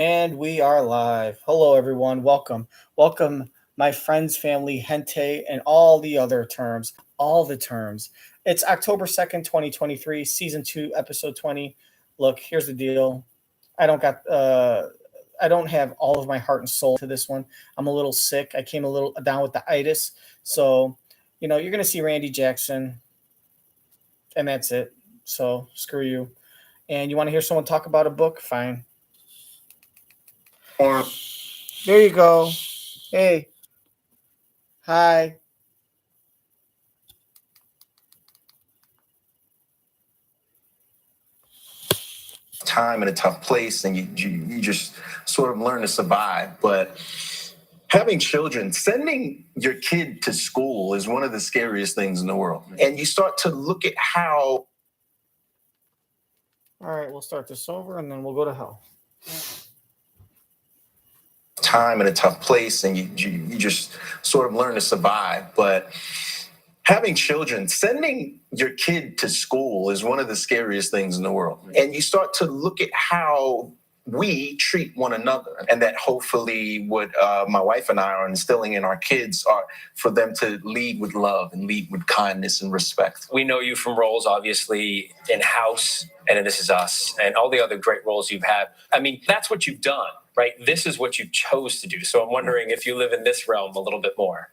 And we are live. Hello, everyone. Welcome. Welcome, my friends, family, gente, and all the other terms. All the terms. It's October 2nd, 2023, season 2, episode 20. Look, here's the deal. I don't got, I don't have all of my heart and soul to this one. I'm a little sick. I came a little down with the itis. So, you're going to see Randy Jackson, and that's it. So, screw you. And you want to hear someone talk about a book? Fine. There you go. Hey. Hi. Time in a tough place, and you just sort of learn to survive. But having children, sending your kid to school is one of the scariest things in the world. And you start to look at how. All right, we'll start this over and then we'll go to hell. Time in a tough place, and you just sort of learn to survive. But having children, sending your kid to school is one of the scariest things in the world. And you start to look at how we treat one another, and that hopefully what my wife and I are instilling in our kids are for them to lead with love and lead with kindness and respect. We know you from roles, obviously, in House and in This Is Us and all the other great roles you've had. I mean, that's what you've done, right? This is what you chose to do. So I'm wondering if you live in this realm a little bit more.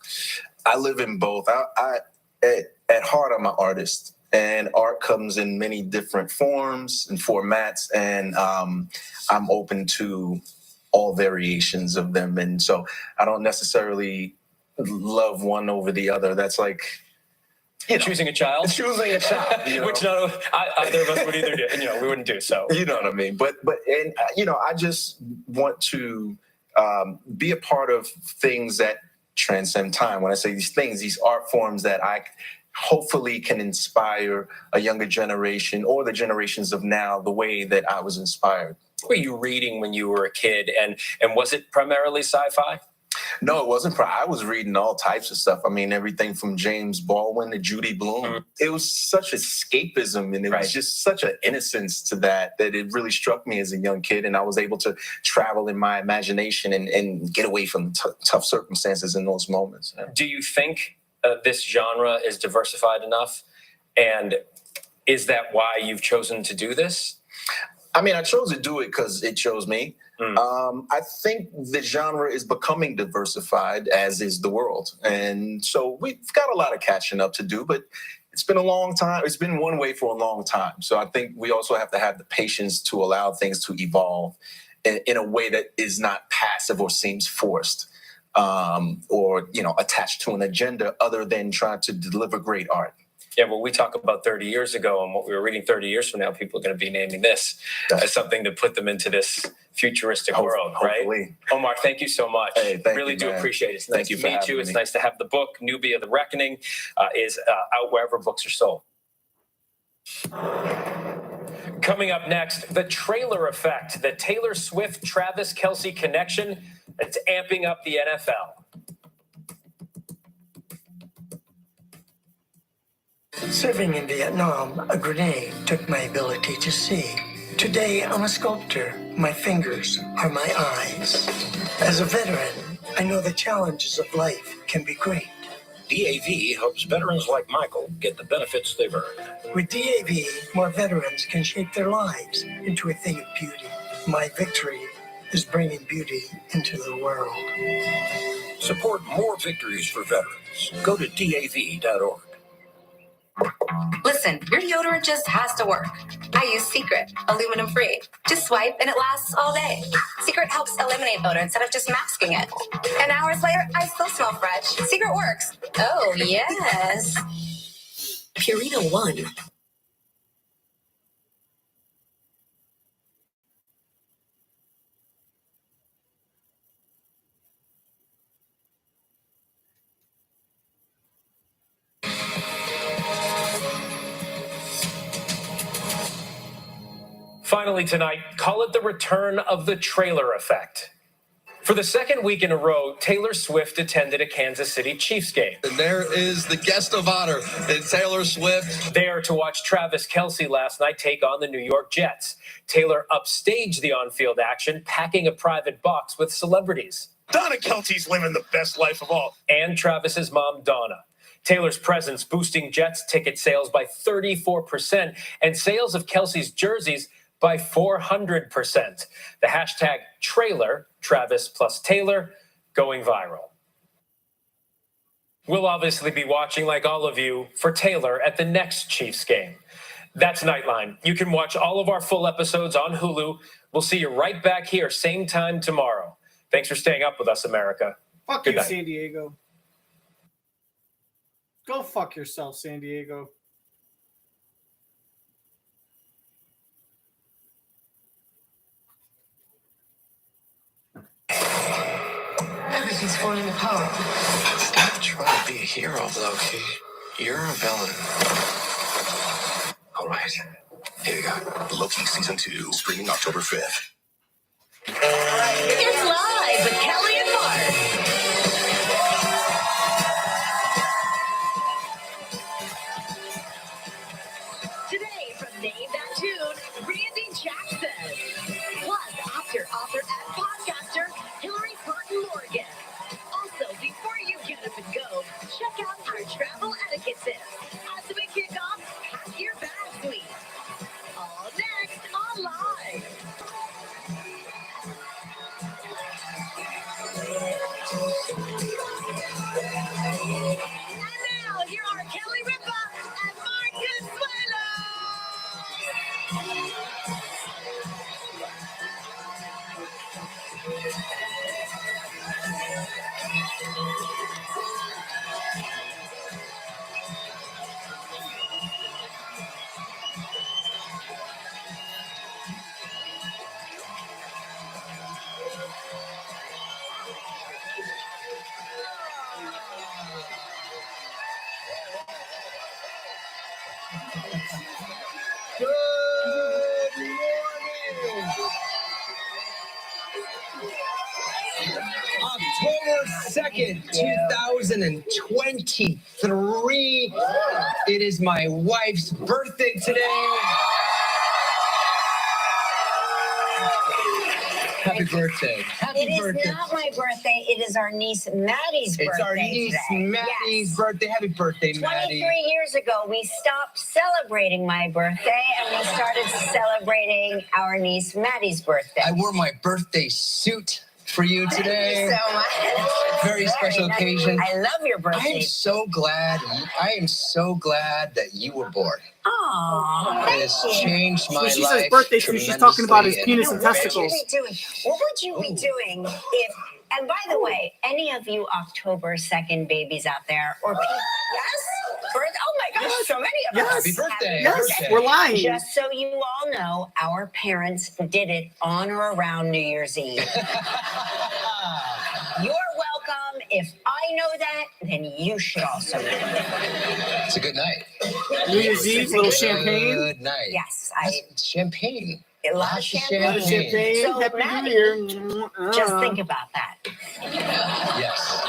I live in both. At heart, I'm an artist, and art comes in many different forms and formats, and I'm open to all variations of them. And so I don't necessarily love one over the other. That's like choosing a child. Choosing a child, which either of us would either do. We wouldn't do so. You know what I mean? But I just want to be a part of things that transcend time. When I say these things, these art forms that I hopefully can inspire a younger generation or the generations of now the way that I was inspired. What were you reading when you were a kid, and was it primarily sci-fi? No, it wasn't. I was reading all types of stuff. I mean, everything from James Baldwin to Judy Blume. Mm-hmm. It was such escapism, and it was just such an innocence to that it really struck me as a young kid. And I was able to travel in my imagination and get away from tough circumstances in those moments. Yeah. Do you think this genre is diversified enough? And is that why you've chosen to do this? I mean, I chose to do it because it chose me. I think the genre is becoming diversified, as is the world. And so we've got a lot of catching up to do, but it's been a long time. It's been one way for a long time. So I think we also have to have the patience to allow things to evolve in a way that is not passive or seems forced or attached to an agenda other than trying to deliver great art. Yeah, well, we talk about 30 years ago and what we were reading 30 years from now, people are going to be naming this as something to put them into this futuristic world, hopefully. Right? Omar, thank you so much. Hey, really do appreciate it. It's nice to meet you. It's me. Nice to have the book. Nubia the Reckoning is out wherever books are sold. Coming up next, the trailer effect, the Taylor Swift-Travis Kelce connection that's amping up the NFL. Serving in Vietnam, a grenade took my ability to see. Today, I'm a sculptor. My fingers are my eyes. As a veteran, I know the challenges of life can be great. DAV helps veterans like Michael get the benefits they've earned. With DAV, more veterans can shape their lives into a thing of beauty. My victory is bringing beauty into the world. Support more victories for veterans. Go to DAV.org. Listen, your deodorant just has to work. I use Secret, aluminum free. Just swipe and it lasts all day. Secret helps eliminate odor instead of just masking it. And hours later, I still smell fresh. Secret works. Oh, yes. Purina One. Finally tonight, call it the return of the trailer effect. For the second week in a row, Taylor Swift attended a Kansas City Chiefs game. And there is the guest of honor in Taylor Swift. There to watch Travis Kelce last night take on the New York Jets. Taylor upstaged the on-field action, packing a private box with celebrities. Donna Kelce's living the best life of all. And Travis's mom, Donna. Taylor's presence boosting Jets ticket sales by 34% and sales of Kelce's jerseys by 400%. The hashtag trailer, Travis plus Taylor, going viral. We'll obviously be watching, like all of you, for Taylor at the next Chiefs game. That's Nightline. You can watch all of our full episodes on Hulu. We'll see you right back here, same time tomorrow. Thanks for staying up with us, America. Fuck Good you, night. San Diego. Go fuck yourself, San Diego. Everything's falling apart. Stop trying to be a hero, Loki. You're a villain. All right, here we go. Loki Season 2, streaming October 5th. It's live with Kelly and Mark. Today from Name That Tune, Randy Jackson. Plus, actor, author, and podcaster, Hilarie Burton Morgan. Also, before you get up and go, check out our travel etiquette tips. As we kick off, pack your bag, please. All next on Live. And now, here are Kelly Ripa and Mark Consuelo. October 2nd, 2023. It is my wife's birthday today. Happy birthday. Happy It is birthday. not my birthday. It is our niece Maddie's birthday. It's our niece today. Maddie's Yes. birthday. Happy birthday, 23 Maddie. years ago, we stopped celebrating my birthday and we started celebrating our niece Maddie's birthday. I wore my birthday suit for you today. Thank you so much. Very special nice. occasion. I love your I birthday. am so glad that you were born. Aww, It has changed my When she life. says birthday suit, she's talking about his penis and What would testicles. you be doing? What would you be doing if? And by the way, any of you October 2nd babies out there, or people, yes, oh my gosh, so many of us. Yes. Happy birthday. Yes, Birthday. we're lying. Just so you all know, our parents did it on or around New Year's Eve. You're welcome. If I know that, then you should also know. It's a good night. New Year's Eve, little champagne. Good night. Yes, Champagne. a lot of Lots of champagne. Lot of champagne. So, Happy Maddie, New Year. just think about that. Yes.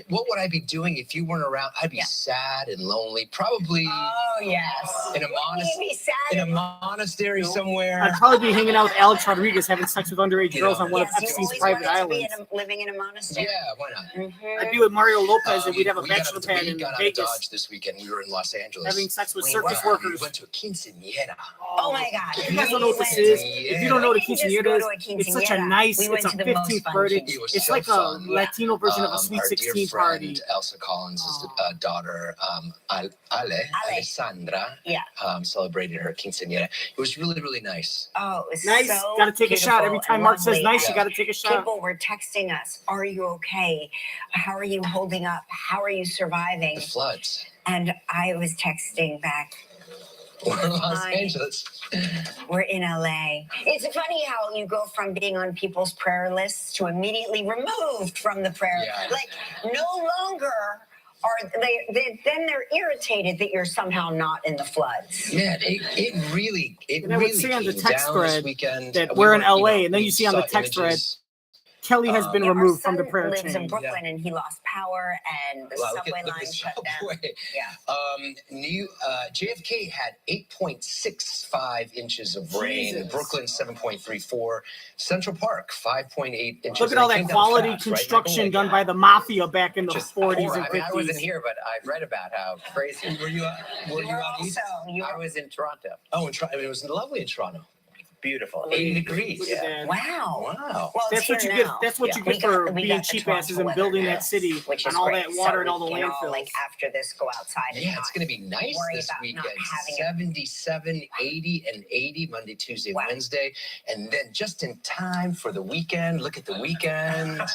What would I be doing if you weren't around? I'd be sad and lonely, probably Oh yes. in a You'd be sad. monastery somewhere. I'd probably be hanging out with Alex Rodriguez having sex with underage You girls know. on one of Yes, you Epstein's always private wanted to be islands. living in a monastery. Yeah, why not? I'd be with Mario Lopez and we'd have a We got bachelor out- pad we in got out of Vegas Dodge this weekend. We were in Los Angeles. having sex with We circus were. We workers. went to a quinceañera. Oh my God. You guys don't know what this is. If you don't know what a We didn't just go quinceañera is, to a it's such a quinceañera. nice, We went it's a to the most 15th fun birthday. It was It's so like fun. a Latino version of a Sweet Our 16 dear friend, party. Elsa Collins' daughter, Alessandra, Yeah. celebrated her quinceañera. It was really, really nice. Oh, it was Nice. so Gotta take a shot. Every beautiful time and Mark says lovely. nice, you Yeah. gotta take a shot. People were texting us, "Are you okay? How are you holding up? How are you surviving?" The floods. And I was texting back, We're in Los Fine. Angeles. "We're in LA." It's funny how you go from being on people's prayer lists to immediately removed from the prayer. Yeah. Like no longer are then they're irritated that you're somehow not in the floods. Man, it really And I would really see on the came text down thread this weekend. that We we're in were, you LA, know, and then we you see on the saw text thread, images. Kelly has been Our removed from son the prayer lives chain. in Brooklyn, and he lost power, and the subway line shut down. Yeah. JFK had 8.65 inches of rain. Jesus. Brooklyn 7.34. Central Park 5.8 inches. Look at all It that came down quality fast, right, construction Michael? done by the mafia back in the Just 40s horrible. and I mean, 50s. I wasn't here, but I've read about how crazy. Were you out east? I was in Toronto. Oh, in Toronto. It was lovely in Toronto. Beautiful. 80 degrees. Look at that. Wow. Wow. Well, That's it's what here you get. now. That's what you We get got- for we being got the cheap Toronto asses and weather building now, that city which and is all great. that water So and all the we can landfills. like after this, go outside. And Yeah, not it's going to be nice worry this about weekend. not having 77, 80, and 80 Monday, Tuesday, Wednesday. And then just in time for the weekend. Look at the weekend. Oh,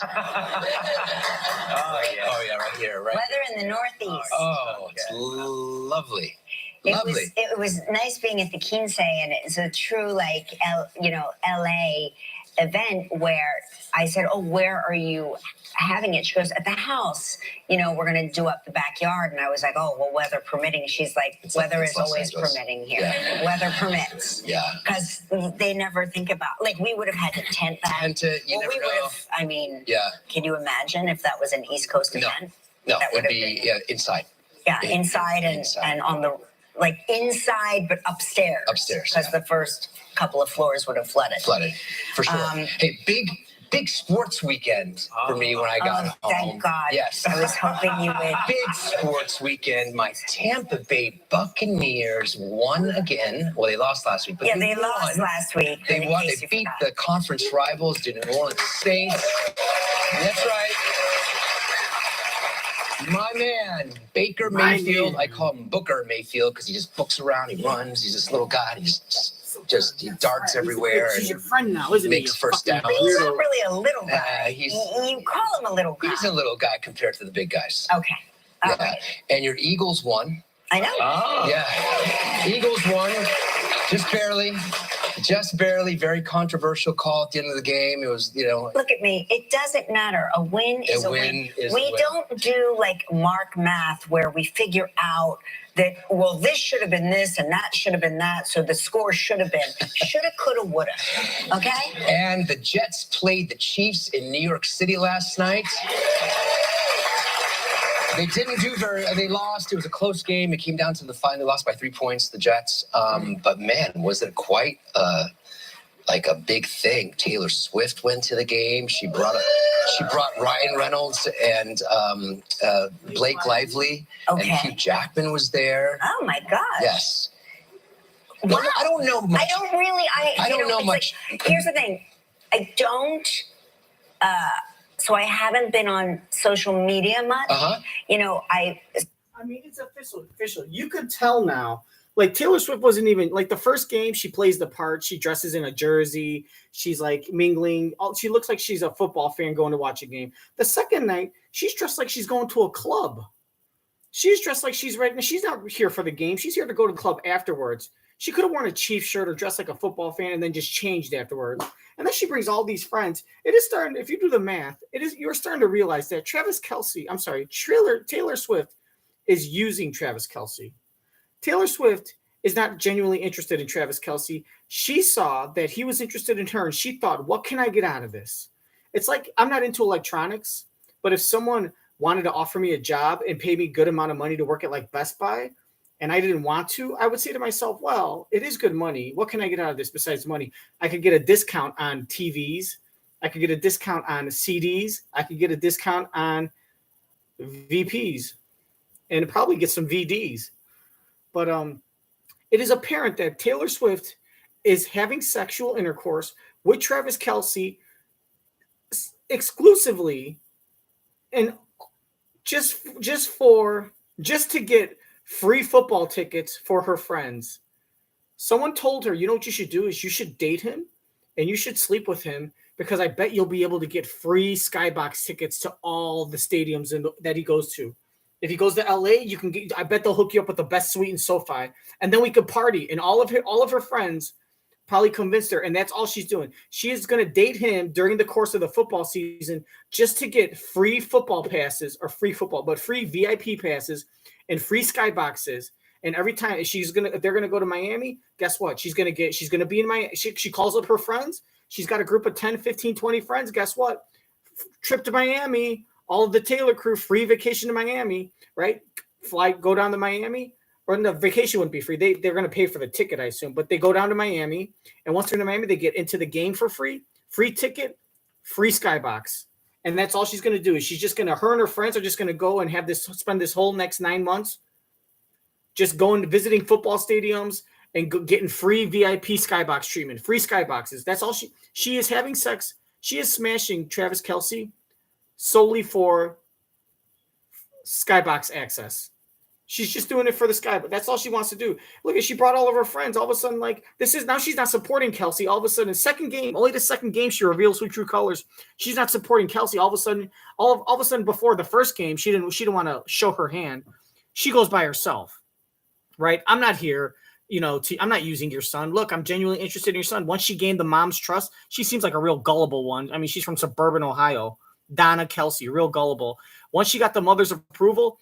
yeah. Oh, yeah, right here. Right. weather in the Northeast. Oh, it's lovely. It was nice being at the Kelce, and it's a true like LA event where I said, "Oh, where are you having it?" She goes, "At the house. We're gonna do up the backyard." And I was like, "Oh, well, weather permitting." She's like, "Weather is Los always Angeles. permitting here. Yeah. Weather permits." Yeah. Because they never think about we would have had to tent that. You never we know. would have. I mean, Yeah. can you imagine if that was an East Coast event? No, That it would would've be been- inside. Yeah, inside and on the inside, but upstairs. Upstairs, because the first couple of floors would have flooded. For sure. Hey, big sports weekend for me when I got home. Thank God. Yes. I was hoping you would. Big sports weekend. My Tampa Bay Buccaneers won again. Well, they lost last week, but Yeah, they lost last week. They won. They beat the conference rivals, the New Orleans Saints. That's right. My man, Baker Mayfield. I call him Booker Mayfield because he just books around. He runs. He's this little guy. He he darts everywhere. He's your friend now, isn't he? Makes first down. He's not really a little guy. You call him a little guy. He's a little guy compared to the big guys. Okay. All right. And your Eagles won. I know. Oh. Yeah. Eagles won. Just barely. Just barely. Very controversial call at the end of the game. It was, Look at me. It doesn't matter. A win is a win. We don't do mark math where we figure out that, well, this should have been this and that should have been that. So the score should have been shoulda, coulda, woulda. Okay? And the Jets played the Chiefs in New York City last night. They didn't do they lost. It was a close game. It came down to the final. They lost by 3 points, the Jets. But man, was it quite a big thing. Taylor Swift went to the game. She brought Ryan Reynolds and Blake Lively. Okay. And Hugh Jackman was there. Oh my gosh. Yes. Wow. I don't know much. I don't know much. Here's the thing. I don't so I haven't been on social media much. Uh-huh. I mean, it's official. You could tell now. Taylor Swift wasn't even the first game. She plays the part. She dresses in a jersey. She's mingling. She looks like she's a football fan going to watch a game. The second night, she's dressed like she's going to a club. She's dressed like she's ready. She's not here for the game. She's here to go to the club afterwards. She could have worn a Chiefs shirt or dressed like a football fan and then just changed afterwards. And then she brings all these friends. It is starting. If you do the math, you're starting to realize that Taylor Swift is using Travis Kelce. Taylor Swift is not genuinely interested in Travis Kelce. She saw that he was interested in her, and she thought, what can I get out of this? It's I'm not into electronics, but if someone wanted to offer me a job and pay me a good amount of money to work at Best Buy, and I didn't want to, I would say to myself, well, it is good money. What can I get out of this besides money? I could get a discount on TVs. I could get a discount on CDs. I could get a discount on VPs and probably get some VDs. But it is apparent that Taylor Swift is having sexual intercourse with Travis Kelce exclusively, and just to get free football tickets for her friends. Someone told her, you know what you should do is you should date him and you should sleep with him because I bet you'll be able to get free skybox tickets to all the stadiums that he goes to. If he goes to LA, I bet they'll hook you up with the best suite in SoFi, and then we could party. And all of her friends probably convinced her, and that's all she's doing. She is going to date him during the course of the football season just to get free football passes, or free VIP passes and free skyboxes. And every time they're gonna go to Miami, guess what? She's gonna be in Miami. She calls up her friends. She's got a group of 10, 15, 20 friends. Guess what? trip to Miami. All of the Taylor crew, free vacation to Miami, right? Go down to Miami. Or the vacation wouldn't be free. They're going to pay for the ticket, I assume. But they go down to Miami, and once they're in Miami, they get into the game for free ticket, free skybox, and that's all she's going to do. Is she's just going to, her and her friends are just going to go and spend this whole next 9 months just going to visiting football stadiums and getting free VIP skybox treatment, free skyboxes. That's all she is having sex. She is smashing Travis Kelce solely for skybox access. She's just doing it for the sky, but that's all she wants to do. Look, she brought all of her friends. All of a sudden, now she's not supporting Kelce. All of a sudden, only the second game, she reveals her true colors. She's not supporting Kelce. All of a sudden, before the first game, she didn't want to show her hand. She goes by herself, right? I'm not here, I'm not using your son. Look, I'm genuinely interested in your son. Once she gained the mom's trust, she seems like a real gullible one. I mean, she's from suburban Ohio. Donna Kelce, real gullible. Once she got the mother's approval,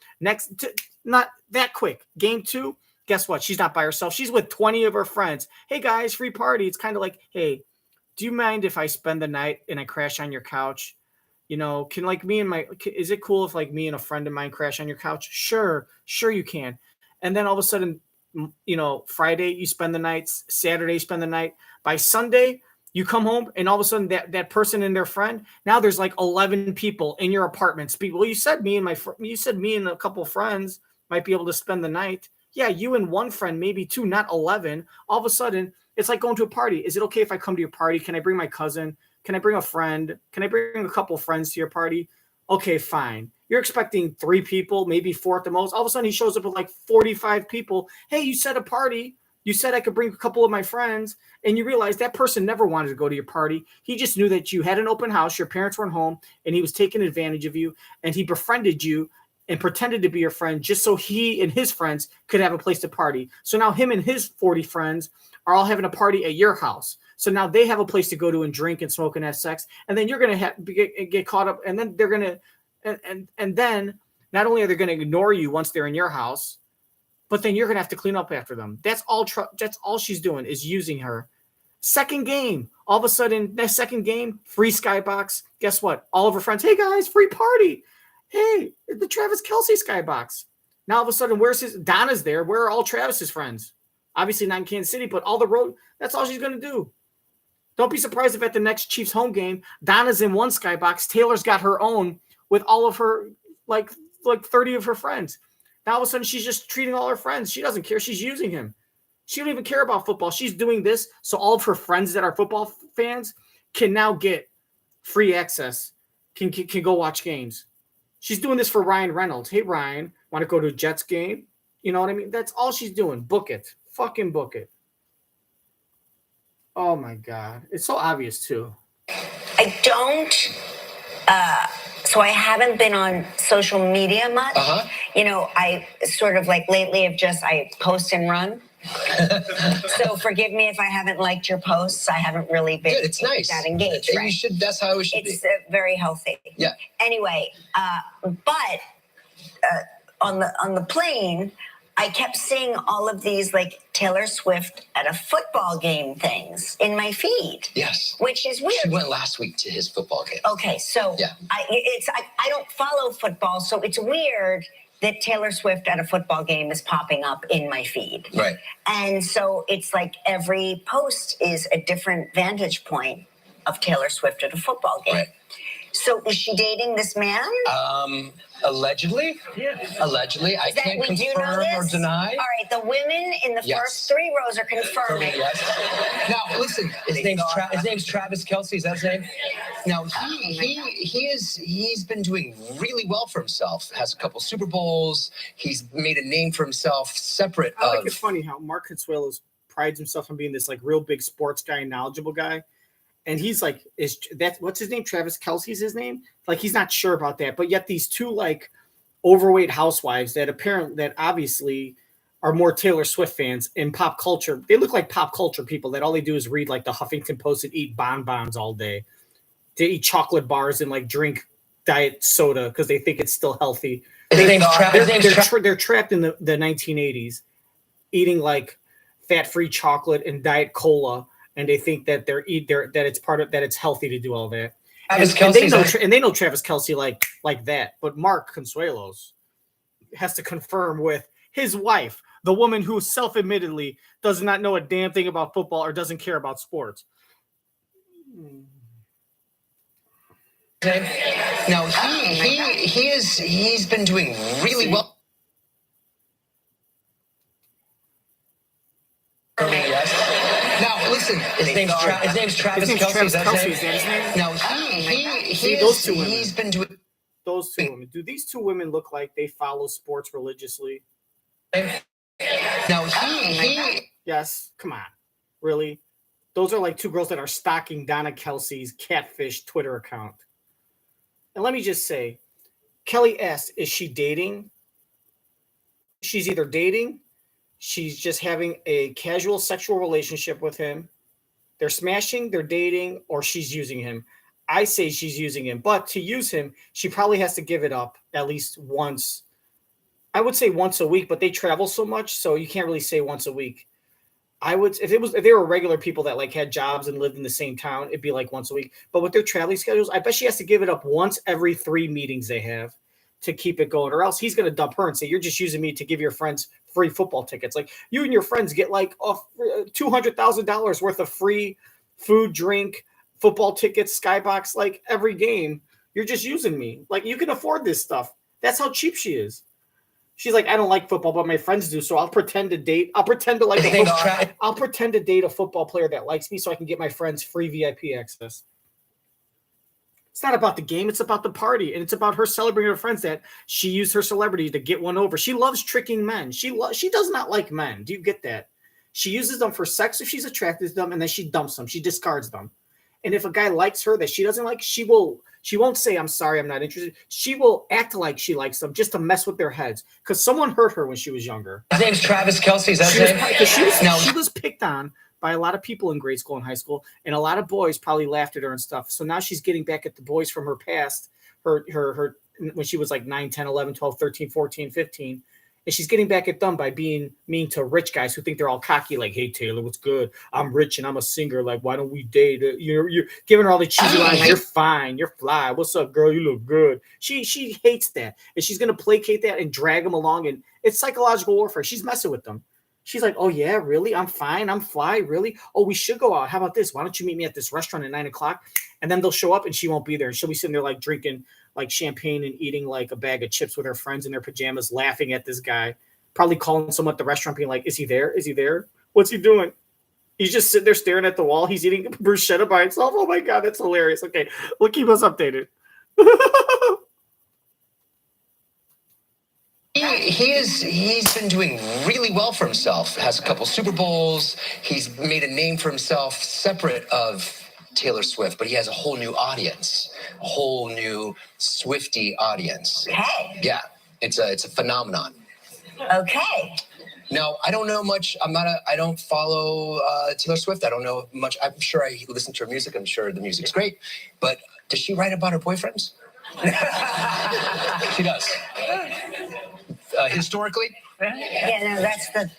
not that quick. Game 2, guess what? She's not by herself. She's with 20 of her friends. Hey, guys, free party. It's kind of like, hey, do you mind if I spend the night and I crash on your couch? Is it cool if me and a friend of mine crash on your couch? Sure you can. And then all of a sudden, Friday you spend the night, Saturday you spend the night. By Sunday, you come home and all of a sudden that person and their friend, now there's 11 people in your apartment. Well, you said me and a couple of friends might be able to spend the night. Yeah, you and one friend, maybe two, not 11. All of a sudden, it's like going to a party. Is it okay if I come to your party? Can I bring my cousin? Can I bring a friend? Can I bring a couple of friends to your party? Okay, fine. You're expecting 3 people, maybe 4 at the most. All of a sudden, he shows up with 45 people. Hey, you said a party. You said I could bring a couple of my friends. And you realize that person never wanted to go to your party. He just knew that you had an open house, your parents weren't home, and he was taking advantage of you. And he befriended you and pretended to be your friend just so he and his friends could have a place to party. So now him and his 40 friends are all having a party at your house. So now they have a place to go to and drink and smoke and have sex. And then you're going to get caught up. And then they're going to, and then not only are they going to ignore you once they're in your house, but then you're going to have to clean up after them. That's all she's doing is using her. Second game, all of a sudden, that second game, free skybox. Guess what? All of her friends, hey guys, free party. Hey, the Travis Kelce skybox. Now all of a sudden, Donna's there. Where are all Travis's friends? Obviously not in Kansas City, but all the road, that's all she's going to do. Don't be surprised if at the next Chiefs home game, Donna's in one skybox. Taylor's got her own with all of her, like 30 of her friends. Now all of a sudden, she's just treating all her friends. She doesn't care. She's using him. She don't even care about football. She's doing this so all of her friends that are football fans can now get free access, can go watch games. She's doing this for Ryan Reynolds. Hey, Ryan, want to go to a Jets game? You know what I mean? That's all she's doing. Book it. Fucking book it. Oh, my God. It's so obvious, too. I don't so I haven't been on social media much. I sort of lately I post and run. So forgive me if I haven't liked your posts. I haven't really been it's nice. That engaged. Right? You should. That's how it should be. It's very healthy. Yeah. Anyway, but on the plane, I kept seeing all of these Taylor Swift at a football game things in my feed. Yes. Which is weird. She went last week to his football game. Okay, so yeah. I don't follow football, so it's weird that Taylor Swift at a football game is popping up in my feed. Right. And so it's every post is a different vantage point of Taylor Swift at a football game. Right. So is she dating this man? Allegedly. Yeah. Allegedly. I can't confirm or deny. All right. The women in the first 3 rows are confirming. Yes. Now, listen. His name's Travis Kelce. Is that his name? Now, he's been doing really well for himself. Has a couple Super Bowls. He's made a name for himself separate. I think it's funny how Mark Consuelo prides himself on being this real big sports guy, knowledgeable guy. And he's what's his name? Travis Kelce's his name? He's not sure about that. But yet these 2 overweight housewives that obviously are more Taylor Swift fans in pop culture. They look like pop culture people that all they do is read the Huffington Post and eat bonbons all day. They eat chocolate bars and drink diet soda because they think it's still healthy. They're trapped in the 1980s eating fat-free chocolate and diet cola. And they think that that it's healthy to do all that. And they know Travis Kelce like that. But Mark Consuelos has to confirm with his wife, the woman who self-admittedly does not know a damn thing about football or doesn't care about sports. Now he's been doing really well. Yes. Now listen, his name's Travis Kelce. Is that his name? Now those two women. He's been doing those two women. Do these two women look like they follow sports religiously? Now yes. Come on, really? Those are like two girls that are stalking Donna Kelce's catfish Twitter account. And let me just say, Kelly asked, is she dating? She's either dating, she's just having a casual sexual relationship with him. They're smashing, they're dating, or she's using him. I say she's using him. But to use him, she probably has to give it up at least once. I would say once a week, but they travel so much, so you can't really say once a week. I would, if they were regular people that like had jobs and lived in the same town, it'd be like once a week. But with their traveling schedules, I bet she has to give it up once every 3 meetings they have to keep it going, or else he's going to dump her and say, you're just using me to give your friends free football tickets. Like you and your friends get like $200,000 worth of free food, drink, football tickets, skybox, like every game. You're just using me. Like you can afford this stuff. That's how cheap she is. She's like, I don't like football, but my friends do, so I'll pretend to date. I'll pretend to like. I'll pretend to date a football player that likes me, so I can get my friends free VIP access. It's not about the game; it's about the party, and it's about her celebrating her friends that she used her celebrity to get one over. She loves tricking men. She does not like men. Do you get that? She uses them for sex if she's attracted to them, and then she dumps them. She discards them. And if a guy likes her that she doesn't like, she won't say, I'm sorry, I'm not interested. She will act like she likes them just to mess with their heads. Because someone hurt her when she was younger. His name's Travis Kelce. Is that his name? She was picked on by a lot of people in grade school and high school. And a lot of boys probably laughed at her and stuff. So now she's getting back at the boys from her past, her when she was like 9, 10, 11, 12, 13, 14, 15. And she's getting back at them by being mean to rich guys who think they're all cocky, like, hey, Taylor, what's good? I'm rich and I'm a singer. Like, why don't we date? You're giving her all the cheesy lines. You're fine. You're fly. What's up, girl? You look good. She hates that. And she's going to placate that and drag them along. And it's psychological warfare. She's messing with them. She's like, oh, yeah, really? I'm fine. I'm fly. Really? Oh, we should go out. How about this? Why don't you meet me at this restaurant at 9 o'clock? And then they'll show up and she won't be there. And she'll be sitting there like drinking like champagne and eating like a bag of chips with her friends in their pajamas, laughing at this guy. Probably calling someone at the restaurant being like, is he there? Is he there? What's he doing? He's just sitting there staring at the wall. He's eating bruschetta by himself. Oh, my God, that's hilarious. Okay, we'll keep us updated. He's been doing really well for himself. Has a couple Super Bowls. He's made a name for himself separate of Taylor Swift, but he has a whole new audience, a whole new Swiftie audience. Okay. Yeah, it's a phenomenon. Okay. Now, I don't know much. I don't follow Taylor Swift. I don't know much. I'm sure I listen to her music. I'm sure the music's great. But does she write about her boyfriends? She does. Historically? Yeah, no, that's the.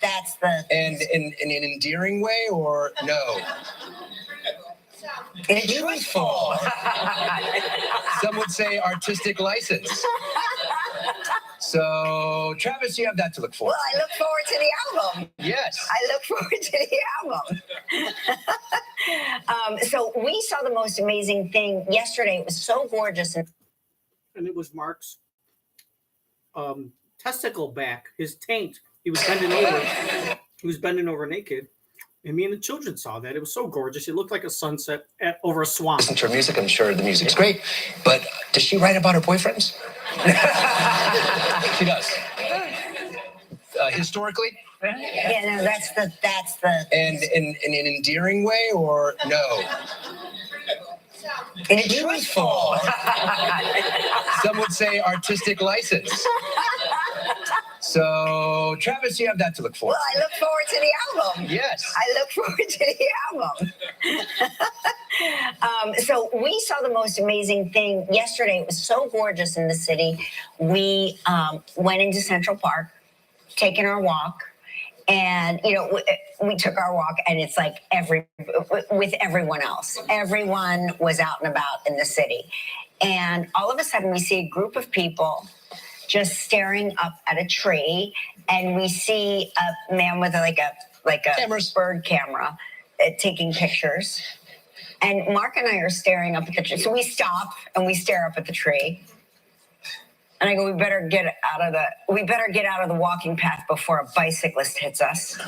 And in an endearing way, or no? Truthful. Some would say artistic license. So, Travis, you have that to look forward. Well, I look forward to the album. Yes. I look forward to the album. So we saw the most amazing thing yesterday. It was so gorgeous. And it was Mark's testicle back, his taint. He was bending over. He was bending over naked. And me and the children saw that. It was so gorgeous. It looked like a sunset over a swamp. Listen to her music. I'm sure the music's great. But does she write about her boyfriends? She does. Historically? Yeah, no, that's the. And in an endearing way, or no? Truthful. Some would say artistic license. So, Travis, you have that to look forward. Well, I look forward to the album. Yes. I look forward to the album. So we saw the most amazing thing yesterday. It was so gorgeous in the city. We went into Central Park, taking our walk, And, we took our walk, and it's like with everyone else. Everyone was out and about in the city. And all of a sudden, we see a group of people just staring up at a tree, and we see a man with a bird camera taking pictures. And Mark and I are staring up at the tree. So we stop and we stare up at the tree. And I go, we better get out of the walking path before a bicyclist hits us.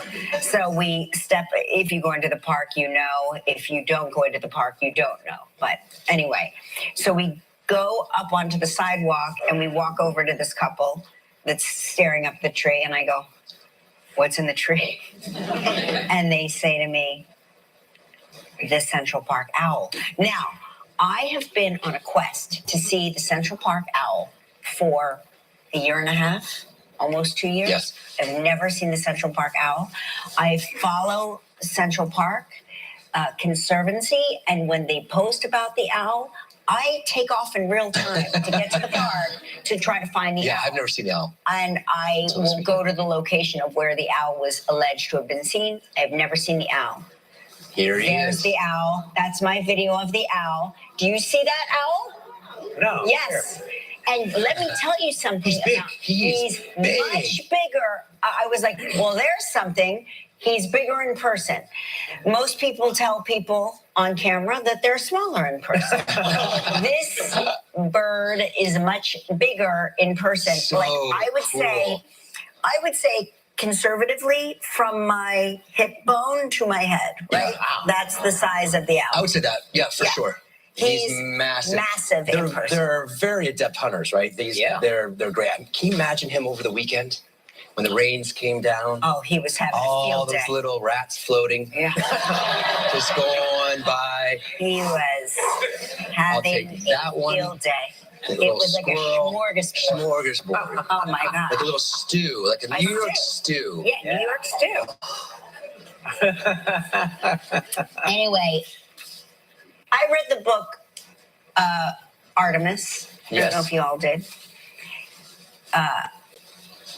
So we step. If you go into the park, you know. If you don't go into the park, you don't know. But anyway, so we go up onto the sidewalk and we walk over to this couple that's staring up the tree. And I go, what's in the tree? And they say to me, the Central Park owl. Now, I have been on a quest to see the Central Park owl for a year and a half, almost 2 years. Yes. I've never seen the Central Park owl. I follow Central Park Conservancy, and when they post about the owl, I take off in real time to get to the park to try to find the owl. Yeah, I've never seen the owl. And I will go to the location of where the owl was alleged to have been seen. I've never seen the owl. There's There's the owl. That's my video of the owl. Do you see that owl? No. Yes. And let me tell you something. He's big. He's big. Much bigger. I was like, well, there's something. He's bigger in person. Most people tell people on camera that they're smaller in person. This bird is much bigger in person. So I would say conservatively from my hip bone to my head, right? Yeah, wow. That's the size of the owl. I would say that. Yeah, for sure. He's massive. Massive in person. They're very adept hunters, right? They're great. Can you imagine him over the weekend when the rains came down? Oh, he was having a all field those day. little rats floating, Yeah. just going by. He was having take that a one. field day. A It little was like squirrel. a smorgasbord. Smorgasbord. Oh my God. Like a little stew, like a New York stew. Yeah, New York stew. Anyway, I read the book Artemis. I don't know if you all did.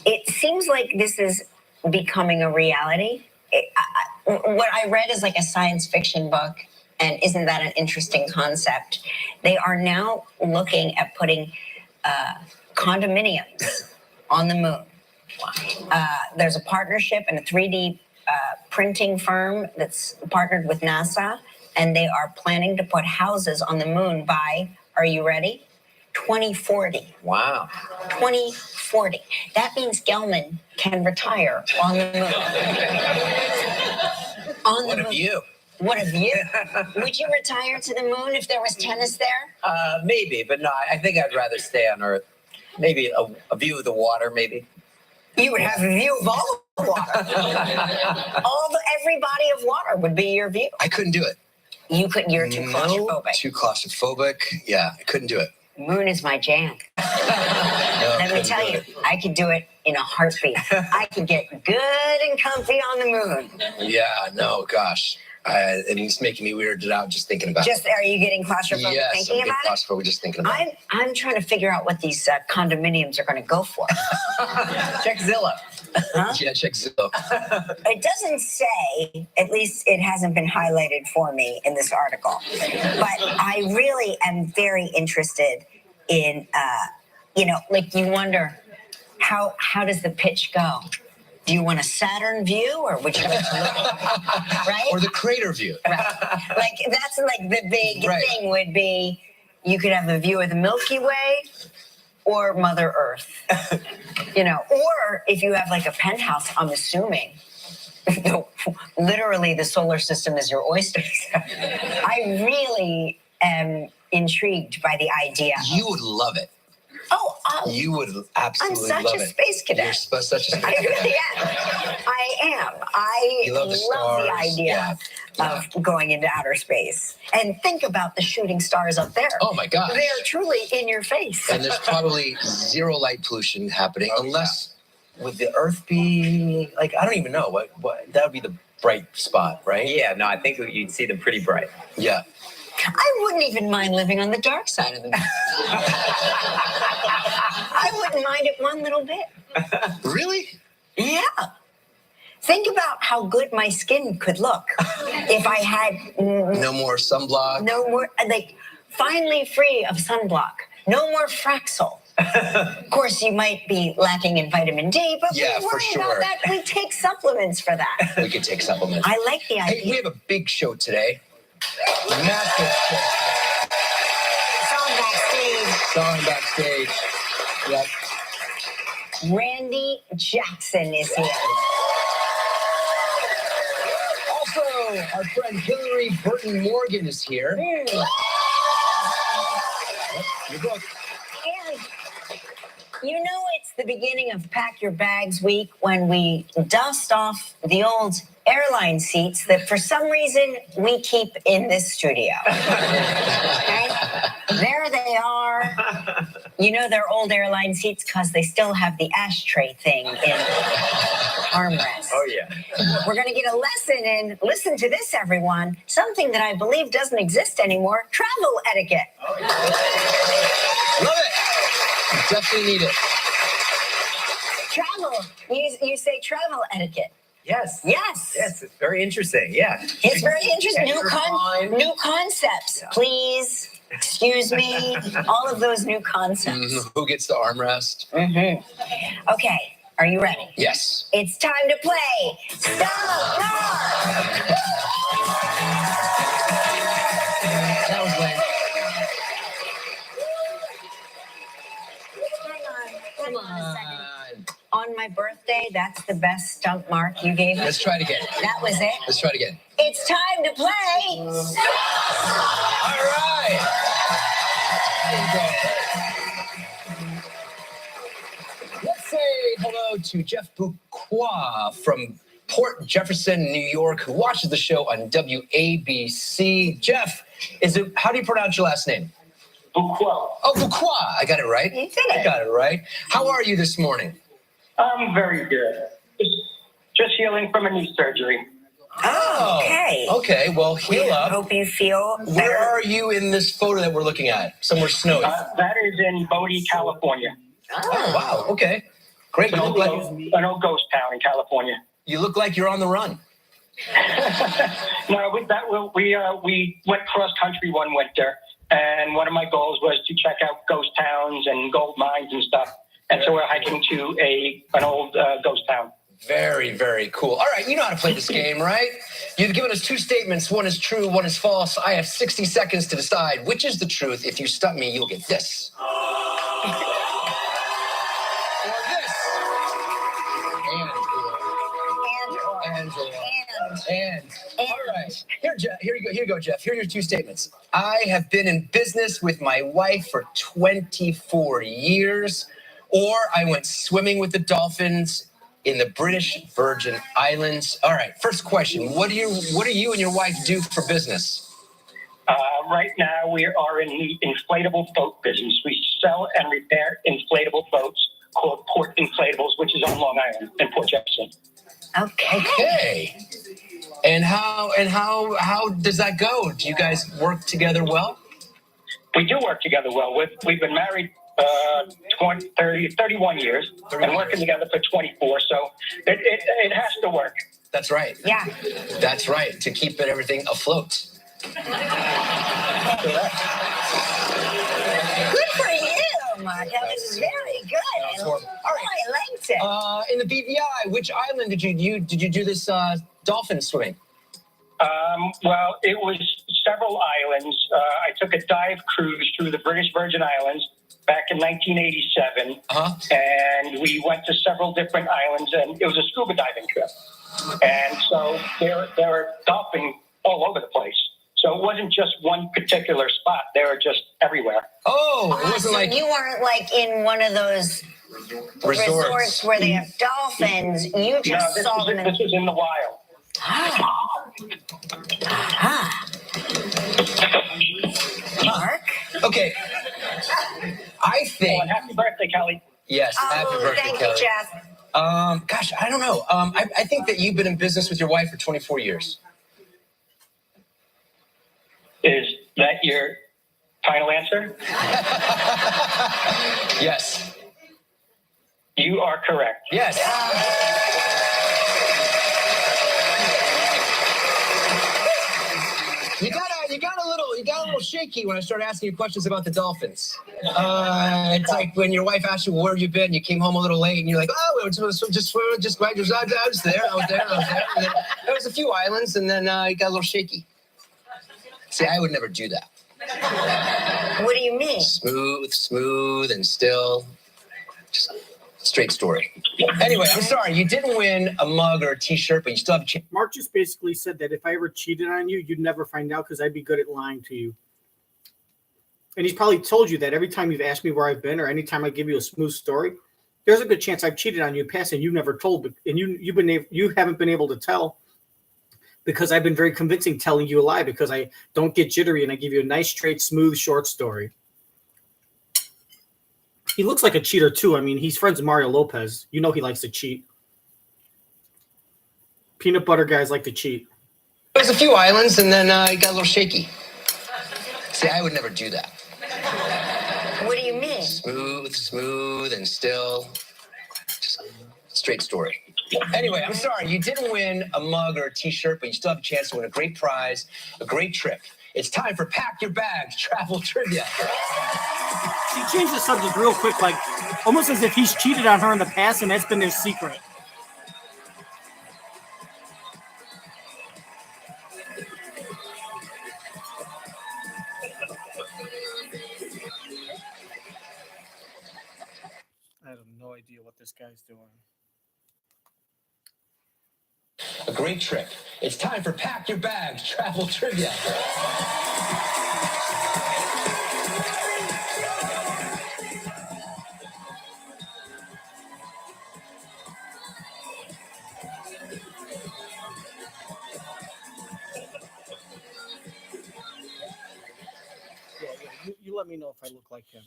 It seems like this is becoming a reality. What I read is like a science fiction book, and isn't that an interesting concept? They are now looking at putting condominiums on the moon. There's a partnership and a 3D printing firm that's partnered with NASA, and they are planning to put houses on the moon by, are you ready? 2040. Wow. 2040. That means Gelman can retire on the moon. What a view. What a view. Would you retire to the moon if there was tennis there? Maybe, but no, I think I'd rather stay on Earth. Maybe a view of the water, maybe. You would have a view of all the water. Every body of water would be your view. I couldn't do it. You couldn't. You're too claustrophobic. Too claustrophobic. Yeah, I couldn't do it. Moon is my jam. Let me tell you, I could do it in a heartbeat. I could get good and comfy on the moon. Yeah, no, gosh. It's making me weirded out just thinking about it. Are you getting claustrophobic Yes, thinking I'm getting about it? claustrophobic just thinking about it. I'm trying to figure out what these condominiums are going to go for. Check Zillow. Huh? Yeah, check Zillow. It doesn't say, at least it hasn't been highlighted for me in this article, but I really am very interested in, you wonder, how does the pitch go? Do you want a Saturn view, or would you like to look, right? Or the crater view. Right. That's like the big thing would be, you could have a view of the Milky Way or Mother Earth, or if you have like a penthouse, I'm assuming, literally the solar system is your oysters. I really am intrigued by the idea. You would love it. You would absolutely love it. I'm such a space cadet. You're such a space cadet. I really am. I am. I love the idea of going into outer space. And think about the shooting stars up there. Oh my gosh. They're truly in your face. And there's probably zero light pollution happening unless would the Earth be like, I don't even know what that would be the bright spot, right? Yeah, no, I think you'd see them pretty bright. Yeah. I wouldn't even mind living on the dark side of the moon. I wouldn't mind it one little bit. Really? Yeah. Think about how good my skin could look if I had No more sunblock. no more, like, finally free of sunblock. No more Fraxel. Of course, you might be lacking in vitamin D, but Yeah, we for worry sure. about that. We take supplements for that. We could take supplements. I like the idea. Hey, we have a big show today. Massive show. Song backstage. Song backstage. Yep. Randy Jackson is here. Also, our friend Hilarie Burton Morgan is here. Yep, your book. And you know it's the beginning of Pack Your Bags week when we dust off the old airline seats that for some reason we keep in this studio. Okay? There they are. You know they're old airline seats because they still have the ashtray thing in armrest. Oh, yeah. We're going to get a lesson in, listen to this, everyone, something that I believe doesn't exist anymore, travel etiquette. Oh, yeah. Love it. Definitely need it. Travel. You say travel etiquette. Yes. Yes. Yes, it's very interesting. Yeah. It's very interesting. Fine. New concepts. Please, excuse me, all of those new concepts. Who gets the armrest? Okay, are you ready? Yes. It's time to play Stop Car. That was lame. Hang on a second. On my birthday, that's the best stump mark you gave me. Let's try it again. That was it. Let's try it again. It's time to play. All right. Let's say hello to Jeff Bouquois from Port Jefferson, New York, who watches the show on WABC. Jeff, how do you pronounce your last name? Bouquois. Oh, Bouquois. I got it right. You did it. I got it right. How are you this morning? I'm very good. Just healing from a knee surgery. Oh, okay. Okay, well, heal up. Hope you feel better. Where are you in this photo that we're looking at? Somewhere snowy. That is in Bodie, California. Oh, wow. Okay. Great. An old ghost town in California. You look like you're on the run. No, we went cross country one winter, and one of my goals was to check out ghost towns and gold mines and stuff. And so we're hiking to an old ghost town. Very, very cool. All right, you know how to play this game, right? You've given us two statements. One is true, one is false. I have 60 seconds to decide which is the truth. If you stump me, you'll get this. Or this. And. All right. Here you go, Jeff. Here are your two statements. I have been in business with my wife for 24 years. Or I went swimming with the dolphins in the British Virgin Islands. All right, first question. What do you and your wife do for business? Right now, we are in the inflatable boat business. We sell and repair inflatable boats called Port Inflatables, which is on Long Island in Port Jefferson. Okay. And how does that go? Do you guys work together well? We do work together well. We've been married 31 years and working together for 24, so it has to work. That's right. Yeah. That's right, to keep everything afloat. Good for you, Mark. That was very good. All right. I liked it. In the BVI, which island did you do this dolphin swimming? Well, it was several islands. I took a dive cruise through the British Virgin Islands back in 1987, and we went to several different islands, and it was a scuba diving trip. And so there were dolphins all over the place. So it wasn't just one particular spot; they were just everywhere. Oh, it wasn't so like you weren't like in one of those resorts where they have dolphins. You just saw them. This was in the wild. Mark. Okay. I think. Oh, happy birthday, Kelly. Yes, happy birthday, thank Kelly. you, Jeff. Gosh, I don't know. I think that you've been in business with your wife for 24 years. Is that your final answer? Yes. You are correct. Yes. shaky when I started asking you questions about the Dolphins. It's like when your wife asks you, where have you been? You came home a little late, and you're like, oh, I was just glad I was there. And then there was a few islands, and then you got a little shaky. See, I would never do that. What do you mean? Smooth, and still. Just straight story. Anyway, I'm sorry. You didn't win a mug or a T-shirt, but you still have a chance. Mark just basically said that if I ever cheated on you, you'd never find out because I'd be good at lying to you. And he's probably told you that every time you've asked me where I've been or anytime I give you a smooth story, there's a good chance I've cheated on you in past and you never told, and you haven't been able to tell because I've been very convincing telling you a lie because I don't get jittery and I give you a nice, straight, smooth, short story. He looks like a cheater too. I mean, he's friends with Mario Lopez. You know he likes to cheat. Peanut butter guys like to cheat. There's a few islands, and then you got a little shaky. See, I would never do that. What do you mean? Smooth, and still. Just straight story. Anyway, I'm sorry. You didn't win a mug or a T-shirt, but you still have a chance to win a great prize, a great trip. It's time for Pack Your Bags Travel Trivia. She changed the subject real quick, like almost as if he's cheated on her in the past and that's been their secret. I have no idea what this guy's doing. A great trip. It's time for Pack Your Bags Travel Trivia. You let me know if I look like him.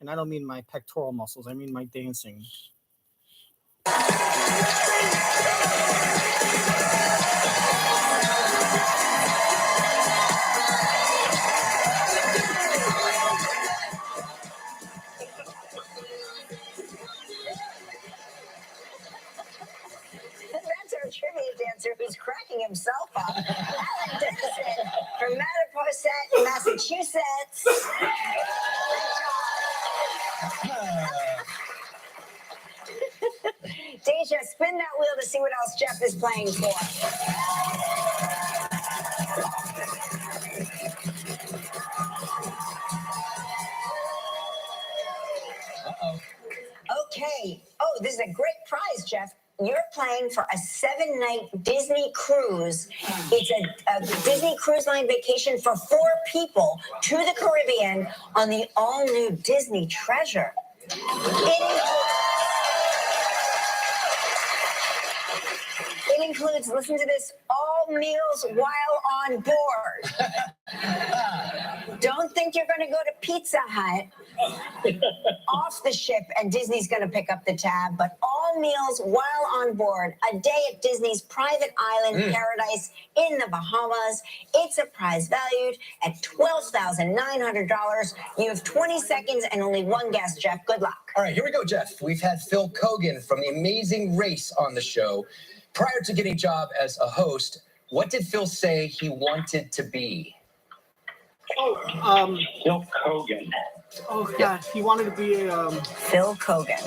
And I don't mean my pectoral muscles. I mean my dancing. That's our trivia dancer who's cracking himself up. Alan Dickinson from Mattapoisett, Massachusetts. Deja, spin that wheel to see what else Jeff is playing for. Okay. Oh, this is a great prize, Jeff. You're playing for a 7-night Disney cruise. It's a Disney Cruise Line vacation for 4 people to the Caribbean on the all-new Disney Treasure. It includes, listen to this, all meals while on board. Don't think you're going to go to Pizza Hut off the ship and Disney's going to pick up the tab, but all meals while on board, a day at Disney's private island paradise in the Bahamas. It's a prize valued at $12,900. You have 20 seconds and only one guess, Jeff. Good luck. All right, here we go, Jeff. We've had Phil Kogan from The Amazing Race on the show. Prior to getting a job as a host, what did Phil say he wanted to be? Phil Kogan. Oh, yeah. He wanted to be a... Phil Kogan.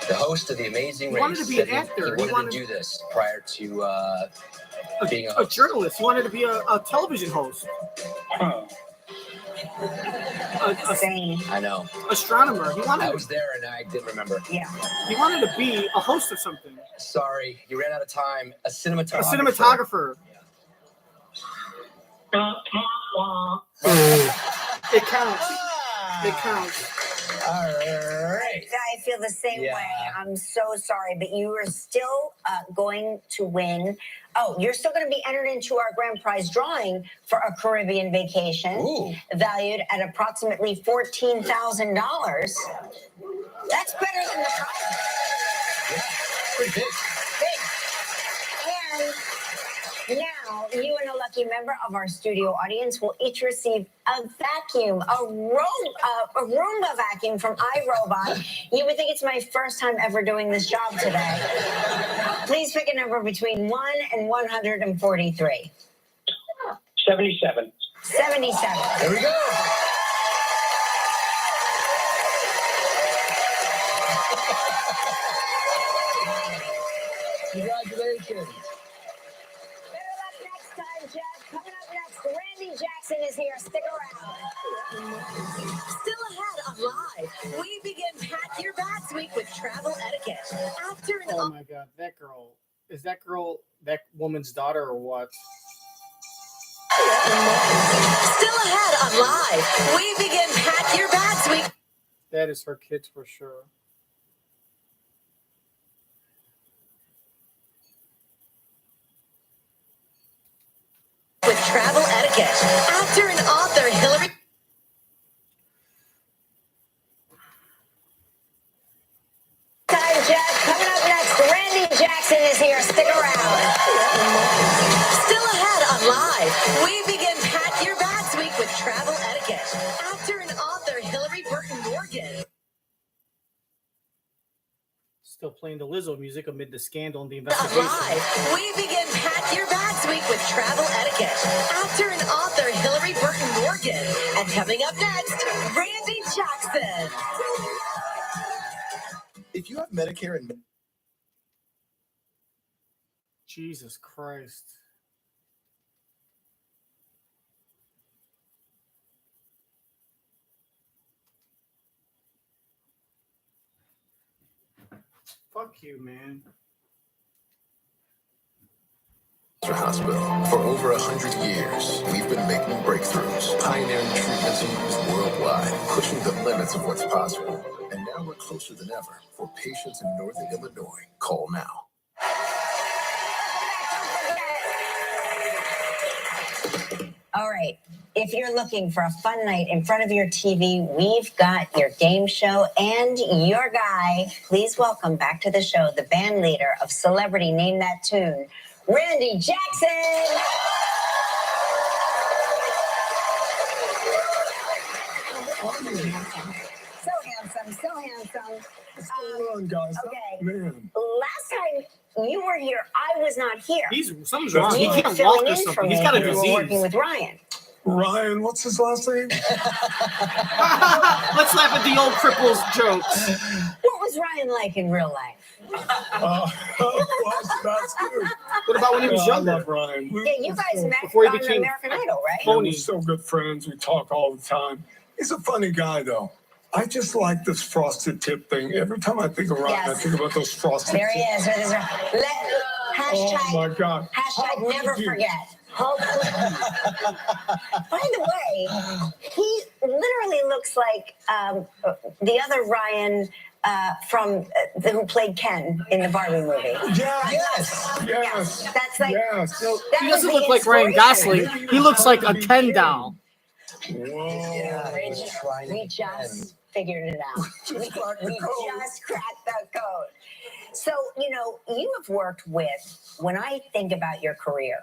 The host of The Amazing Race. He wanted to be an actor. He wanted to do this prior to being a host. A journalist. He wanted to be a television host. I know. Astronomer. I was there and I didn't remember. Yeah. He wanted to be a host of something. Sorry, you ran out of time. A cinematographer. A cinematographer. It counts. It counts. All right. I feel the same way. I'm so sorry, but you are still going to win. Oh, you're still going to be entered into our grand prize drawing for a Caribbean vacation valued at approximately $14,000. That's better than the prize. Yeah, pretty big. And now, you and a lucky member of our studio audience will each receive a vacuum, a Roomba vacuum from iRobot. You would think it's my first time ever doing this job today. Please pick a number between 1 and 143. 77. 77. There we go. Congratulations. Better luck next time, Jeff. Coming up next, Randy Jackson is here. Stick around. Still ahead on Live, we begin Pack Your Bags Week with travel etiquette. After an Oh my God, that girl. Is that girl that woman's daughter or what? Still ahead on Live, we begin Pack Your Bags Week That is her kids for sure. with travel etiquette. Actor and author Hilarie. Time, Jeff. Coming up next, Randy Jackson is here. Stick around. Still ahead on Live, we begin Pack Your Bags Week with travel etiquette. Actor and author Hilarie Burton Morgan. Still playing the Lizzo music amid the scandal and the On investigation. Live, we begin Pack Your Bags Week with travel etiquette. Actor and author Hilarie Burton Morgan. And coming up next, Randy Jackson. If you have Medicare and Jesus Christ. Fuck you, man. Hospital. For over 100 years, we've been making breakthroughs, pioneering treatments used worldwide, pushing the limits of what's possible. And now we're closer than ever for patients in Northern Illinois. Call now. All right. If you're looking for a fun night in front of your TV, we've got your game show and your guy. Please welcome back to the show the band leader of Celebrity Name That Tune, Randy Jackson. So handsome. What's going on, guys? Okay. Man. Last time you were here, I was not here. Something's wrong. He You were can't walk filling or in for something. me. He's got a You were disease. working with Ryan. Ryan, what's his last name? Let's laugh at the old cripple's jokes. What was Ryan like in real life? That's good. What about when he was I younger? love Ryan. Yeah, you guys met Before he on became American Idol, right? Yeah, we're so good friends. We talk all the time. He's a funny guy, though. I just like this frosted tip thing. Every time I think of Ryan, I Yes. think about those frosted There he tips. is. Hashtag, Oh, my God. hashtag never forget. How could you? By the way, he literally looks like the other Ryan from who played Ken in the Barbie movie. Yes. That's like Yes. that He was doesn't the look like Ryan inspiration. Gosling. He looks like a Ken doll. Whoa. Yeah, We he was just, trying to we get just in. figured it out. We cracked the code. just cracked the code. So, you have worked with, when I think about your career,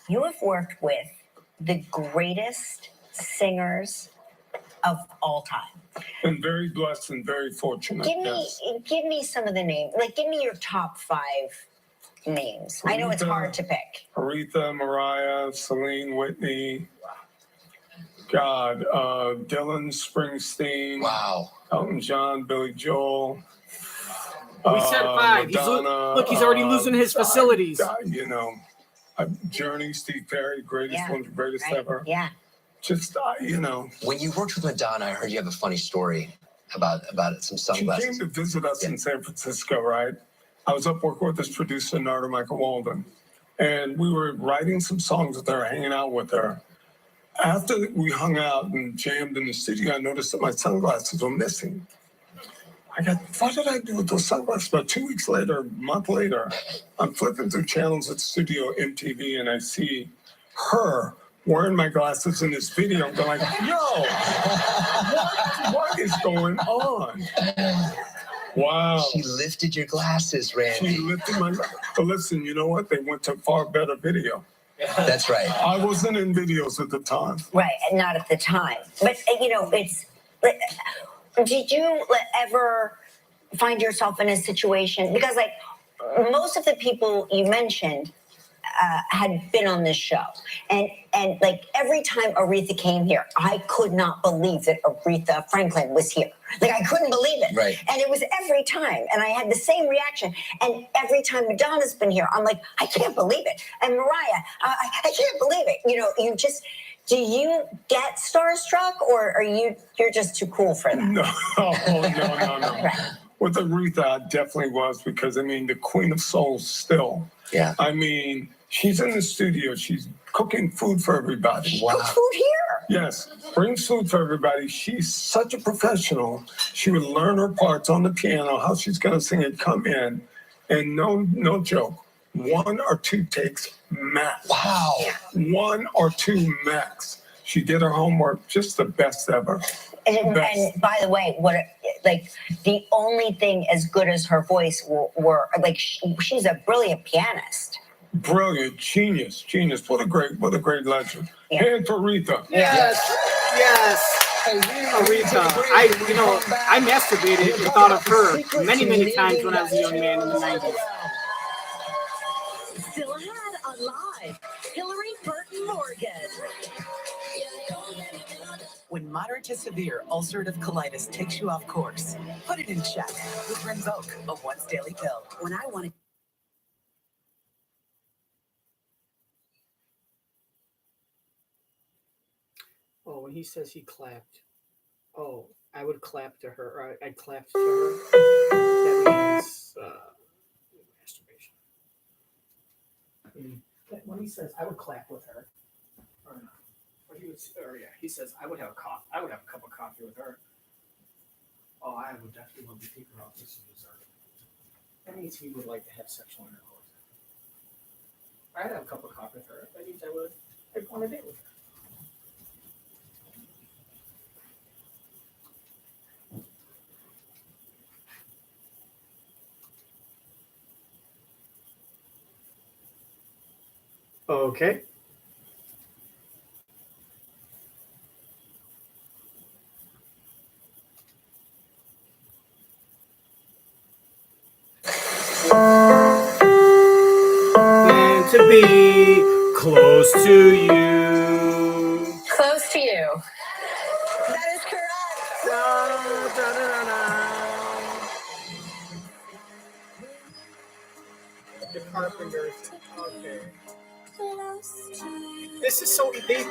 you have worked with the greatest singers of all time. I'm very blessed and very fortunate. Give me some of the names. Like, give me your top 5 names. I know it's hard to pick. Aretha, Mariah, Celine, Whitney. God, Dylan, Springsteen. Wow. Elton John, Billy Joel. We said 5. Madonna, Look, he's already losing his facilities. Journey, Steve Perry, greatest one, greatest ever. Yeah. Just, When you worked with Madonna, I heard you have a funny story about some She sunglasses. came to visit us in San Francisco, right? I was up working with this producer, Narda Michael Walden, and we were writing some songs with her, hanging out with her. After we hung out and jammed in the studio, I noticed that my sunglasses were missing. I got, what did I do with those sunglasses? About 2 weeks later, a month later, I'm flipping through channels at Studio MTV, and I see her wearing my glasses in this video. I'm going like, yo, what is going on? Wow. She lifted your glasses, Randy. She lifted my glasses. But listen, you know what? They went to far better video. That's right. I wasn't in videos at the time. Right, and not at the time. But, it's... Did you ever find yourself in a situation, because most of the people you mentioned had been on this show, and like every time Aretha came here, I could not believe that Aretha Franklin was here. Like I couldn't believe it. Right. And it was every time, and I had the same reaction. And every time Madonna's been here, I'm like, I can't believe it. And Mariah, I can't believe it. You know, you just. Do you get starstruck, or are you're just too cool for that? No. Right. With Aretha, I definitely was, because I mean, the Queen of Soul still. Yeah. I mean, she's in the studio. She's cooking food for everybody. Wow. Cook food here? Yes, brings food for everybody. She's such a professional. She would learn her parts on the piano, how she's going to sing it, come in, and no joke, 1 or 2 takes max. Wow. 1 or 2 max. She did her homework, just the best ever. And by the way, the only thing as good as her voice were like she's a brilliant pianist. Brilliant, genius. What a great legend. Yeah. And for Aretha. Yes. Aretha. I masturbated and thought of her many times when I was a young man in the 90s. Still ahead on Live, Hilarie, Burton, Morgan. When moderate to severe ulcerative colitis takes you off course, put it in check with Rinvoq, a once daily pill. When I want to. Oh, when he says he clapped. Oh, I would clap to her. Or I clapped to her. That means masturbation. When he says I would clap with her, or not. He says I would have a cup of coffee with her. Oh, I would definitely love to take her out to some dessert. That means he would like to have sexual intercourse. I'd have a cup of coffee with her. That means I'd want to date with her. Okay. And to be close to you. Close to you. That is correct. The Carpenters. Okay. This is so they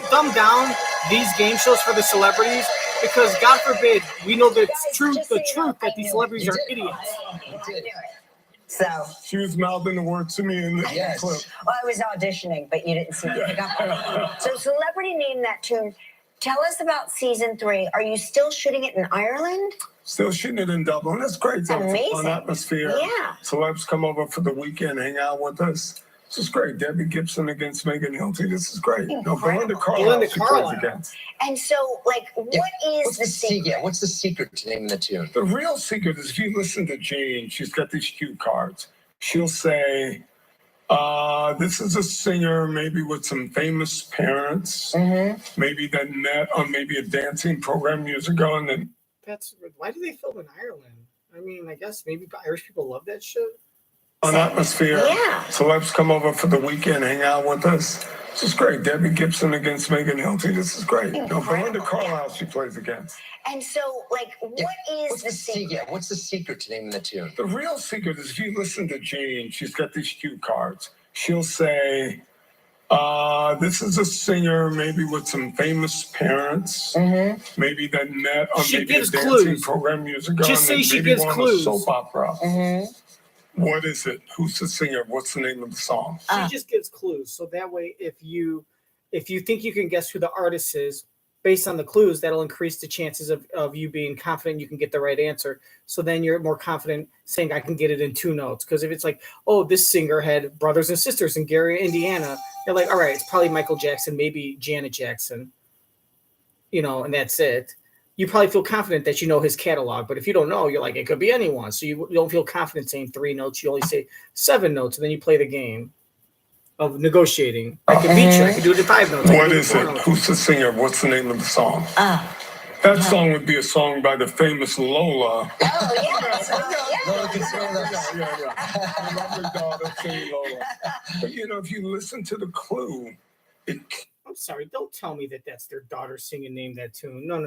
dumb down these game shows for the celebrities because God forbid we know the truth that these celebrities are idiots. So she was mouthing the words to me in the clip. Well, I was auditioning, but you didn't see me pick up on it. So Celebrity Name That Tune. Tell us about season 3. Are you still shooting it in Ireland? Still shooting it in Dublin. That's great. Amazing. Fun atmosphere. Yeah. Celebs come over for the weekend, hang out with us. This is great. Debbie Gibson against Megan Hilty. This is great. No, Belinda Carlisle she plays against. And so, what is the secret? Yeah, what's the secret to naming the tune? The real secret is if you listen to Jane, she's got these cue cards. She'll say, this is a singer maybe with some famous parents, maybe that met on maybe a dancing program years ago. And then Why do they film in Ireland? I mean, I guess maybe Irish people love that shit. Fun atmosphere. Yeah. Celebs come over for the weekend, hang out with us. This is great. Debbie Gibson against Megan Hilty. This is great. No, Belinda Carlisle she plays against. And so, what is the secret? Yeah, what's the secret to naming the tune? The real secret is if you listen to Jane, she's got these cue cards. She'll say, this is a singer maybe with some famous parents, maybe that met on maybe a dancing program years ago. Just say she gives clues. Soap opera. What is it? Who's the singer? What's the name of the song? She just gives clues. So that way, if you think you can guess who the artist is based on the clues, that'll increase the chances of you being confident you can get the right answer. So then you're more confident saying, I can get it in 2 notes. Because if it's like, oh, this singer had brothers and sisters in Gary, Indiana, you're like, all right, it's probably Michael Jackson, maybe Janet Jackson, and that's it. You probably feel confident that you know his catalog. But if you don't know, you're like, it could be anyone. So you don't feel confident saying 3 notes. You only say 7 notes, and then you play the game of negotiating. I can beat you. I can do it in 5 notes. What is it? Who's the singer? What's the name of the song? That song would be a song by the famous Lola. Oh, yes. Lola Consuelo. Yeah. I love her daughter, singing Lola. But, if you listen to the clue, I'm sorry, don't tell me that that's their daughter singing Name That Tune. No.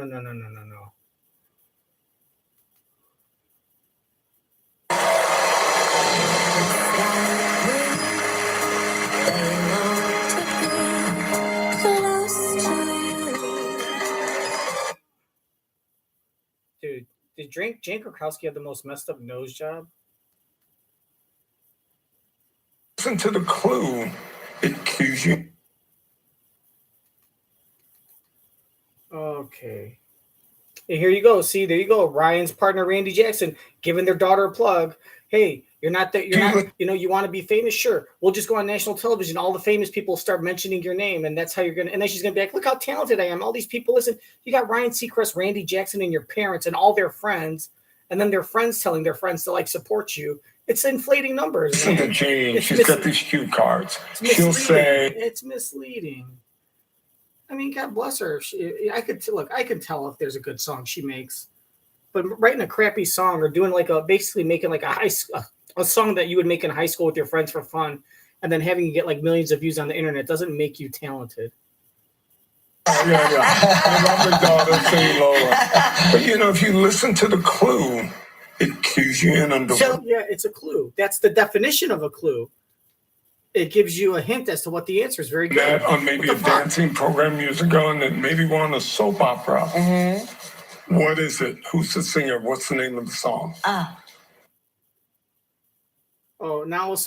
Dude, did Jane Krakowski have the most messed up nose job? listen to the clue, it cues you. Okay. And here you go. See, there you go. Ryan's partner, Randy Jackson, giving their daughter a plug. Hey, you want to be famous? Sure. We'll just go on national television. All the famous people start mentioning your name, and that's how you're going to, and then she's going to be like, look how talented I am. All these people, listen, you got Ryan Seacrest, Randy Jackson, and your parents and all their friends, and then their friends telling their friends to support you. It's inflating numbers. Listen to Jane. She's got these cue cards. She'll say, it's misleading. I mean, God bless her. I can tell if there's a good song she makes, but writing a crappy song or doing basically making a song that you would make in high school with your friends for fun, and then having you get millions of views on the internet doesn't make you talented. Yeah. I love her daughter, singing Lola. But if you listen to the clue, it cues you in on the. So yeah, it's a clue. That's the definition of a clue. It gives you a hint as to what the answer is. Very good. That on maybe a dancing program years ago, and then maybe one a soap opera. Mm-hmm. What is it? Who's the singer? What's the name of the song? Oh, now all of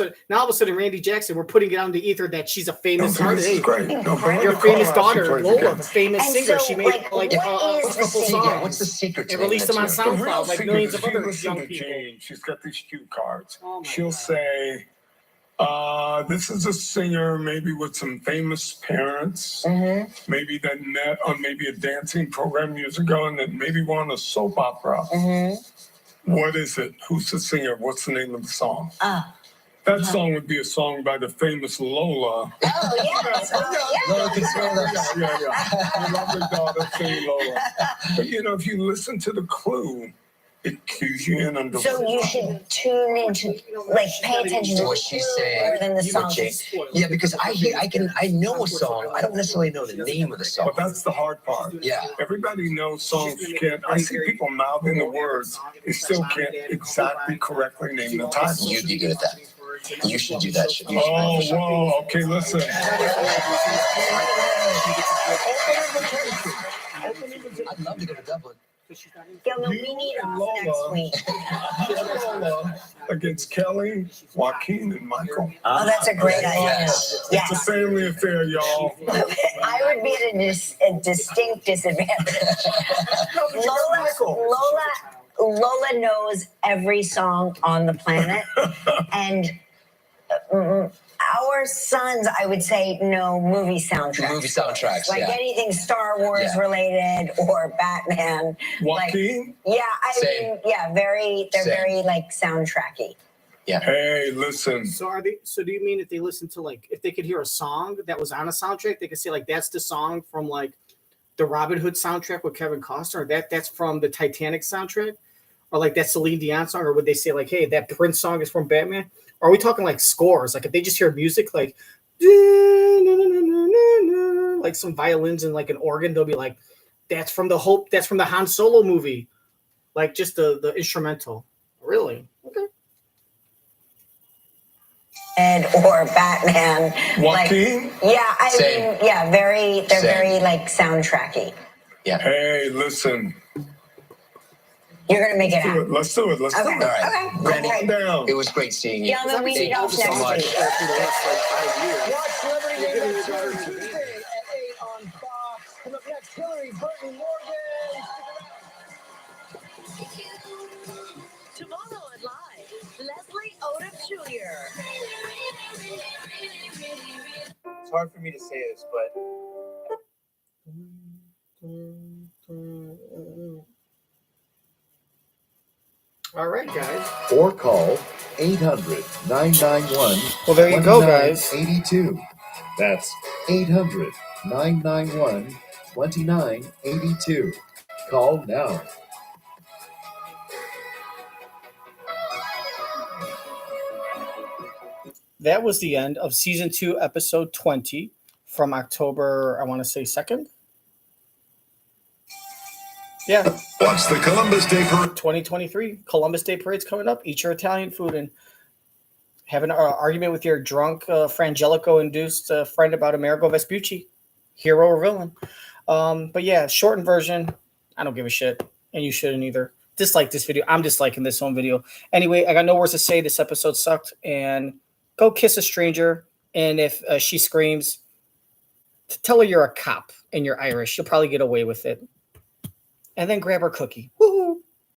a sudden, Randy Jackson, we're putting it on the ether that she's a famous artist. This is great. Your famous daughter, Lola, the famous singer. She made a couple songs. What's the secret? And released them on SoundCloud like millions of other young people. Jane, she's got these cue cards. She'll say, this is a singer maybe with some famous parents, maybe that met on maybe a dancing program years ago, and then maybe won a soap opera. What is it? Who's the singer? What's the name of the song? That song would be a song by the famous Lola. Oh, yes. Lola Consuelo. Yeah. I love her daughter, singing Lola. But if you listen to the clue, it cues you in on the. So you should tune into, pay attention to what she's saying more than the song. Yeah, because I know a song. I don't necessarily know the name of the song. But that's the hard part. Yeah. Everybody knows songs can't. I see people mouthing the words. They still can't exactly correctly name the title. You'd be good at that. You should do that. Whoa. Okay, listen. I'd love to go to Dublin. We need off next week. Lola against Kelly, Joaquin, and Michael. Oh, that's a great idea. Yes. It's a family affair, y'all. I would be at a distinct disadvantage. Lola knows every song on the planet, and our sons, I would say, know movie soundtracks. Movie soundtracks, anything Star Wars related or Batman. Joaquin? They're very soundtracky. Yeah. Hey, listen. So do you mean if they listen to if they could hear a song that was on a soundtrack, they could say that's the song from the Robin Hood soundtrack with Kevin Costner, or that's from the Titanic soundtrack, or that Celine Dion song, or would they say hey, that Prince song is from Batman? Or are we talking scores? If they just hear music some violins and an organ, they'll be that's from the Han Solo movie, just the instrumental. Really? Okay. Or Batman. Joaquin? They're very soundtracky. Yeah. Hey, listen. You're going to make it happen. Let's do it. Okay. All right. Okay. Randy, it was great seeing you. Gentlemen, we need off next week. Watch Celebrity Name That Tune Tuesday at 8 on Fox. Coming up next, Hilarie, Burton, Morgan. Tomorrow on Live, Leslie Odom Jr. It's hard for me to say this, but All right, guys. Or call 800-991-2982. Well, there you go, guys. That's 800-991-2982. called now. That was the end of season 2, episode 20 from October, I want to say 2nd. Yeah. What's the Columbus Day Parade? 2023. Columbus Day Parade's coming up. Eat your Italian food and have an argument with your drunk, Frangelico-induced friend about Amerigo Vespucci. Hero or villain. But yeah, shortened version. I don't give a shit. And you shouldn't either. Dislike this video. I'm disliking this home video. Anyway, I got no words to say. This episode sucked. And go kiss a stranger. And if she screams, tell her you're a cop and you're Irish. You'll probably get away with it. And then grab her cookie.